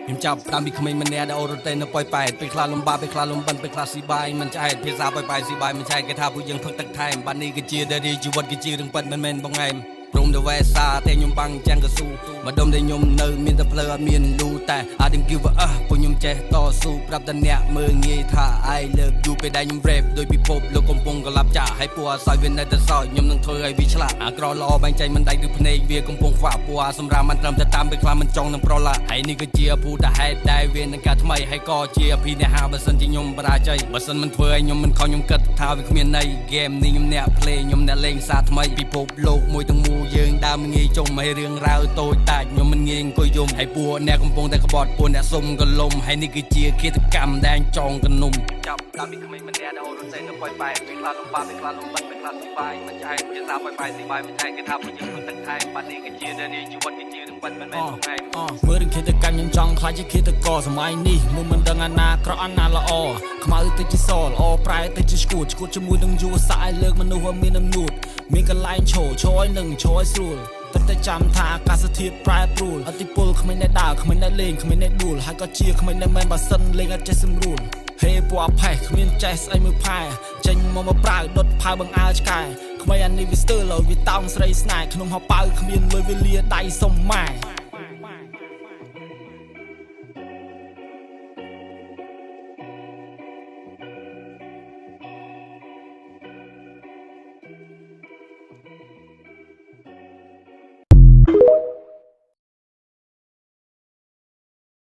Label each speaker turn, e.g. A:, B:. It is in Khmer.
A: ខ្ញុំចាប់តាមពីក្មេងម្នាក់ដែលអូរ៉ូតេនៅប៉ោយប៉ែតពេលខ្លះលំបាកពេលខ្លះលំបិនពេលខ្លះស៊ីបាយមិនចែកភាសាប៉ោយប៉ែតស៊ីបាយមិនចែកគេថាពួកយើងផឹកទឹកថែមបាទនេះគឺជាដែលជីវិតគឺជារឿងពិតមិនមែនបងឯងព្រមទៅវ៉ែសាតែខ្ញុំបាំងចាំងកស៊ូមកដុំដែលខ្ញុំនៅមានតែផ្លូវអត់មានលូតែ I didn't give a ពួកខ្ញុំចេះតស៊ូប្រាប់តែអ្នកមើលងាយថា I love you ពេលដែលខ្ញុំ rap ដោយពិភពលោកកំពុងកលាប់ចាស់ហើយពួកអសោយវានៅតែសោយខ្ញុំនឹងធ្វើឲ្យវាឆ្លាតអាក្រល្អបែងចែកមិនដៃឬភ្នែកវាកំពុងខ្វាក់ពួកសម្រាប់មិនត្រឹមតែតាមពេលខ្លះមិនចង់នឹងប្រឡាហើយនេះគឺជាភូតហេតុដែលវានឹងការថ្មីហើយក៏ជាអភិនិហាបើសិនជាខ្ញុំបរាជ័យបើសិនមិនធ្វើឲ្យខ្ញុំមិនខំខ្ញុំគិតថាវាគ្មានន័យ game នេះខ្ញុំអ្នក play ខ្ញុំអ្នកលេងសារថ្មីពិភពលោកមួយទាំងមូលយើងដើមងាយចុំឲ្យរឿងរ៉ាវតូចតាចខ្ញុំមិនងាយអង្គុយយំហើយពួកអ្នកកំពុងតែក្បត់ពួកអ្នកសុំកលុំហើយនេះគឺជាឃាតកម្មដែលចងកនុំចាប់តាមពីក្មេងម្នាក់ដែលអូរ៉ូតេនៅប៉ោយប៉ែតពេលខ្លះលំបាកពេលខ្លះលំបិនពេលខ្លះស៊ីបាយមិនចែកភាសាប៉ោយប៉ែតស៊ីបាយមិនចែកគេថាពួកយើងមិនទឹកថែមបាទនេះគឺជាដែលជីវិតគឺជារឿងពិតមិនមែនបងឯង
B: មើលរឿងឃាតកម្មខ្ញុំចង់ខ្លាចជាឃាតករសម័យនេះមុំមិនដឹងអាណាក្រក់អាណាល្អខ្មៅទៅជាសល្អប្រែទៅជាឈួតជាមួយនឹងយួរសាយលើកមនុស្សឲ្យមានអំនួតមានកន្លែងឈរឈរឲ្យនឹងឈរឲ្យស្រួលតែចាំថាអាកាសធាតុប្រែប្រួលអតិពលគ្មានអ្នកដើរគ្មានអ្នកលេងគ្មានអ្នកដួលហើយក៏ជាគ្មានអ្នកមែនបើសិនលេងអត់ចេះសម្រួលហេពួកអផេះគ្មានចេះស្អីមើលផែចេញមកប្រើដុតផៅបង្អើឆ្កែគ្មានអានេះវាស្ទើរលោវាតោងស្រីស្នេហ៍ក្នុងហោប៉ៅគ្មានលុយវាលាដៃសុំម៉ែ